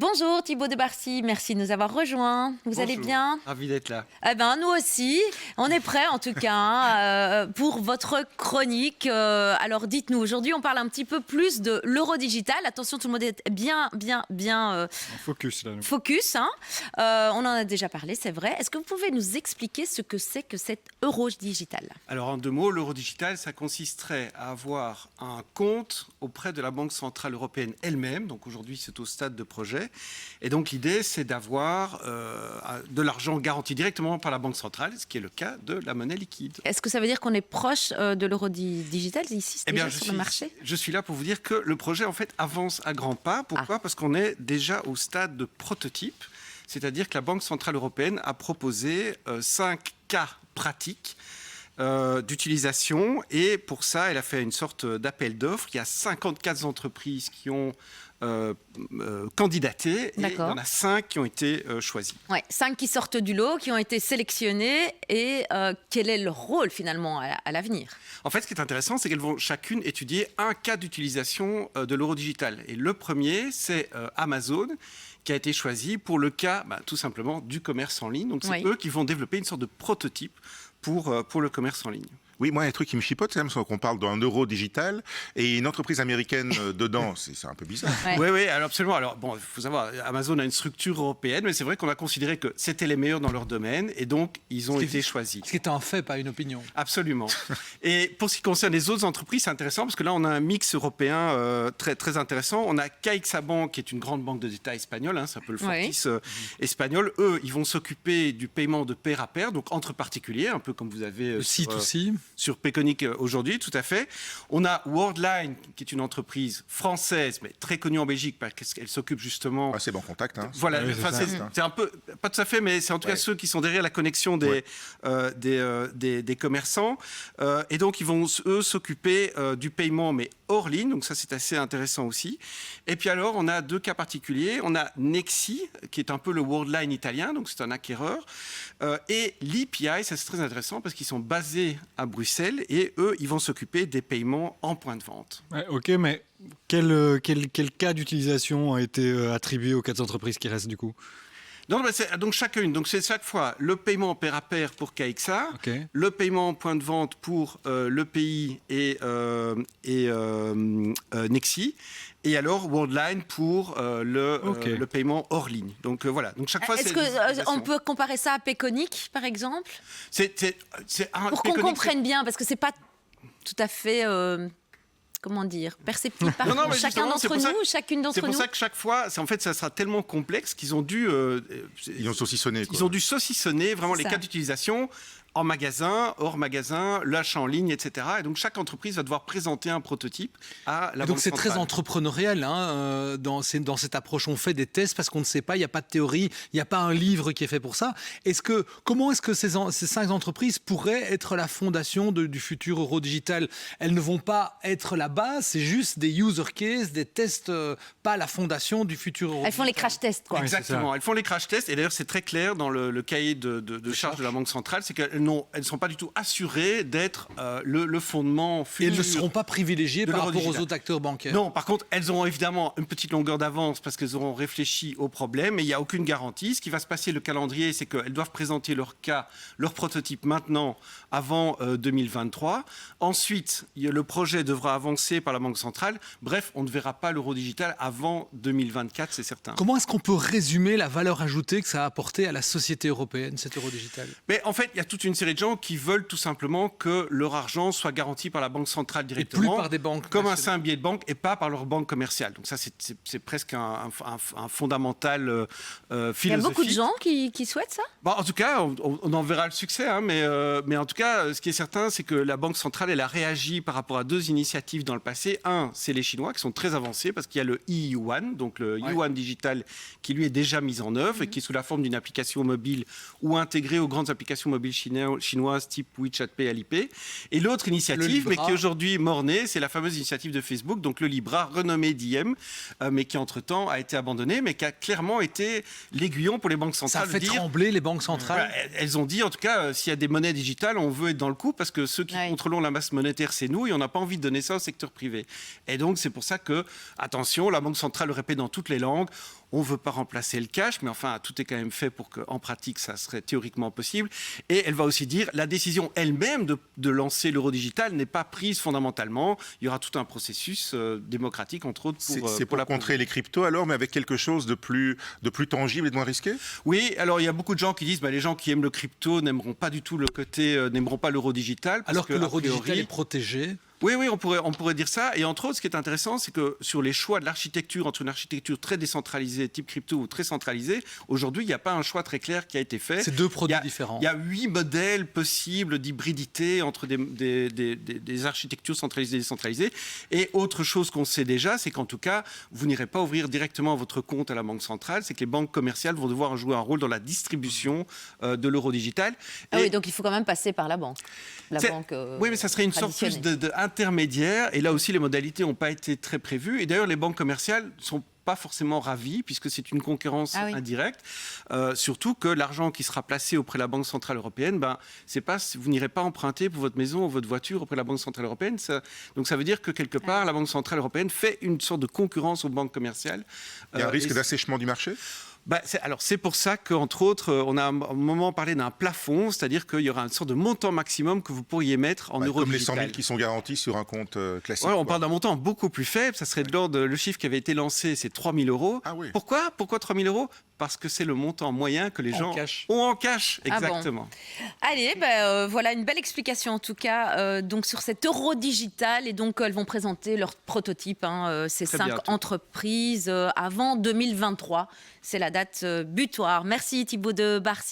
Bonjour Thibaut de Barcy, merci de nous avoir rejoints. Vous allez bien? Ravi d'être là. Eh ben, nous aussi, on est prêts en tout cas pour votre chronique. Alors dites-nous, aujourd'hui on parle un petit peu plus de l'euro digital. Attention, tout le monde est bien focus là. Focus, hein. On en a déjà parlé, c'est vrai. Est-ce que vous pouvez nous expliquer ce que c'est que cet euro digital? Alors en 2 mots, l'euro digital, ça consisterait à avoir un compte auprès de la Banque Centrale Européenne elle-même. Donc aujourd'hui, c'est au stade de projet. Et donc l'idée, c'est d'avoir de l'argent garanti directement par la Banque Centrale, ce qui est le cas de la monnaie liquide. Est-ce que ça veut dire qu'on est proche de l'euro digital ici, déjà sur le marché? Je suis là pour vous dire que le projet, en fait, avance à grands pas. Pourquoi ? Parce qu'on est déjà au stade de prototype. C'est-à-dire que la Banque Centrale Européenne a proposé 5 cas pratiques d'utilisation. Et pour ça, elle a fait une sorte d'appel d'offres. Il y a 54 entreprises qui ont candidaté et il y en a 5 qui ont été choisies. Ouais, 5 qui sortent du lot, qui ont été sélectionnés. Et quel est leur rôle finalement à l'avenir? En fait, ce qui est intéressant, c'est qu'elles vont chacune étudier un cas d'utilisation de l'euro digital. Et le premier, c'est Amazon, qui a été choisi pour le cas, tout simplement, du commerce en ligne. Donc, c'est eux qui vont développer une sorte de prototype pour le commerce en ligne. Oui, moi, un truc qui me chipote, c'est qu'on parle d'un euro digital et une entreprise américaine dedans. C'est un peu bizarre. Oui, alors absolument. Alors, bon, il faut savoir, Amazon a une structure européenne, mais c'est vrai qu'on a considéré que c'était les meilleurs dans leur domaine et donc ils ont été choisis. Ce qui est un fait, pas une opinion. Absolument. Et pour ce qui concerne les autres entreprises, c'est intéressant parce que là, on a un mix européen très, très intéressant. On a CaixaBank, qui est une grande banque de détail espagnole, c'est un peu le Fortis espagnol. Eux, ils vont s'occuper du paiement de pair à pair, donc entre particuliers, un peu comme vous avez le C2C. Sur Payconiq aujourd'hui, tout à fait. On a Worldline, qui est une entreprise française, mais très connue en Belgique, parce qu'elle s'occupe justement... c'est bon contact. Hein. Voilà, c'est un peu, pas tout à fait, mais c'est en tout cas ceux qui sont derrière la connexion des commerçants. Et donc, ils vont, eux, s'occuper du paiement, mais hors ligne. Donc ça, c'est assez intéressant aussi. Et puis alors, on a 2 cas particuliers. On a Nexi, qui est un peu le Worldline italien, donc c'est un acquéreur. Et l'EPI, ça c'est très intéressant, parce qu'ils sont basés à Bruxelles et eux, ils vont s'occuper des paiements en point de vente. Ouais, ok, mais quel cas d'utilisation a été attribué aux 4 entreprises qui restent du coup? Non, donc chacune. Donc c'est chaque fois le paiement pair à pair pour KXA, le paiement en point de vente pour l'EPI et Nexi, et alors Worldline pour le paiement hors ligne. Donc voilà. Donc chaque fois. Est-ce qu'on peut comparer ça à Payconiq, par exemple? Pour qu'on comprenne bien, parce que c'est pas tout à fait. Comment dire, perceptible par chacun d'entre nous, chacune d'entre nous. C'est pour ça que chaque fois, en fait, ça sera tellement complexe qu'ils ont dû... ils ont saucissonné. Ils ont dû saucissonner vraiment les cas d'utilisation en magasin, hors magasin, l'achat en ligne, etc. Et donc, chaque entreprise va devoir présenter un prototype à la Banque centrale. Donc, c'est très entrepreneurial. Dans cette approche, on fait des tests parce qu'on ne sait pas, il n'y a pas de théorie, il n'y a pas un livre qui est fait pour ça. Comment est-ce que ces 5 entreprises pourraient être la fondation du futur euro digital? Elles ne vont pas être la base, c'est juste des user cases, des tests, pas la fondation du futur euro digital. Elles font les crash tests, quoi. Exactement, elles font les crash tests. Et d'ailleurs, c'est très clair dans le cahier de charge de la Banque centrale, c'est qu'elles ne sont pas du tout assurées d'être le fondement futur. Et elles ne seront pas privilégiées par rapport aux autres acteurs bancaires. Non, par contre, elles auront évidemment une petite longueur d'avance parce qu'elles auront réfléchi au problème, mais il n'y a aucune garantie. Ce qui va se passer, le calendrier, c'est qu'elles doivent présenter leur prototype maintenant, avant 2023. Ensuite, le projet devra avancer par la Banque centrale. Bref, on ne verra pas l'euro digital avant 2024, c'est certain. Comment est-ce qu'on peut résumer la valeur ajoutée que ça a apporté à la société européenne, cet euro digital? Mais en fait, il y a toute une série de gens qui veulent tout simplement que leur argent soit garanti par la Banque centrale directement. Et plus par des banques. Comme un simple billet de banque et pas par leur banque commerciale. Donc ça, c'est presque un fondamental philosophique. Il y a beaucoup de gens qui souhaitent ça? En tout cas, on en verra le succès. Mais en tout cas, ce qui est certain, c'est que la Banque centrale, elle a réagi par rapport à 2 initiatives dans le passé. Un, c'est les Chinois qui sont très avancés parce qu'il y a le e-yuan, donc le yuan digital, qui lui est déjà mis en œuvre et qui est sous la forme d'une application mobile ou intégrée aux grandes applications mobiles chinoises type WeChat Pay, Alipay. Et l'autre initiative, mais qui est aujourd'hui mort-née, c'est la fameuse initiative de Facebook, donc le Libra, renommé Diem, mais qui entre-temps a été abandonné, mais qui a clairement été l'aiguillon pour les banques centrales. Ça a fait trembler les banques centrales. Elles ont dit, en tout cas, s'il y a des monnaies digitales, on veut être dans le coup parce que ceux qui contrôlons la masse monétaire, c'est nous et on n'a pas envie de donner ça au secteur privé. Et donc, c'est pour ça que, attention, la Banque centrale le répète dans toutes les langues, on ne veut pas remplacer le cash, mais enfin, tout est quand même fait pour qu'en pratique, ça serait théoriquement possible. Et elle va aussi dire, la décision elle-même de lancer l'euro digital n'est pas prise fondamentalement. Il y aura tout un processus démocratique, entre autres, c'est pour contrer les cryptos alors, mais avec quelque chose de plus tangible et de moins risqué? Oui, alors il y a beaucoup de gens qui disent, les gens qui aiment le crypto n'aimeront pas du tout le côté, n'aimeront pas l'euro digital. Alors que l'euro digital est protégé. Oui, on pourrait dire ça. Et entre autres, ce qui est intéressant, c'est que sur les choix de l'architecture, entre une architecture très décentralisée, type crypto, ou très centralisée, aujourd'hui, il n'y a pas un choix très clair qui a été fait. C'est deux produits différents. Il y a 8 modèles possibles d'hybridité entre des architectures centralisées et décentralisées. Et autre chose qu'on sait déjà, c'est qu'en tout cas, vous n'irez pas ouvrir directement votre compte à la banque centrale. C'est que les banques commerciales vont devoir jouer un rôle dans la distribution de l'euro digital. Oui, donc il faut quand même passer par la banque. Oui, mais ça serait une sorte plus intermédiaire. Et là aussi, les modalités n'ont pas été très prévues. Et d'ailleurs, les banques commerciales ne sont pas forcément ravies, puisque c'est une concurrence indirecte. Surtout que l'argent qui sera placé auprès de la Banque Centrale Européenne, vous n'irez pas emprunter pour votre maison ou votre voiture auprès de la Banque Centrale Européenne. Donc ça veut dire que quelque part, la Banque Centrale Européenne fait une sorte de concurrence aux banques commerciales. Il y a un risque d'assèchement du marché ? C'est pour ça qu'entre autres, on a à un moment parlé d'un plafond, c'est-à-dire qu'il y aura une sorte de montant maximum que vous pourriez mettre en euros comme digital. les 100 000 qui sont garantis sur un compte classique. On parle d'un montant beaucoup plus faible, ça serait de l'ordre, le chiffre qui avait été lancé, c'est 3 000 €. Ah oui. Pourquoi 3 000 €? Parce que c'est le montant moyen que les gens ont en cash. Exactement. Allez, voilà une belle explication en tout cas donc sur cet euro digital. Et donc elles vont présenter leur prototype, ces 5 entreprises avant 2023. C'est la date butoir. Merci Thibaut de Barcy.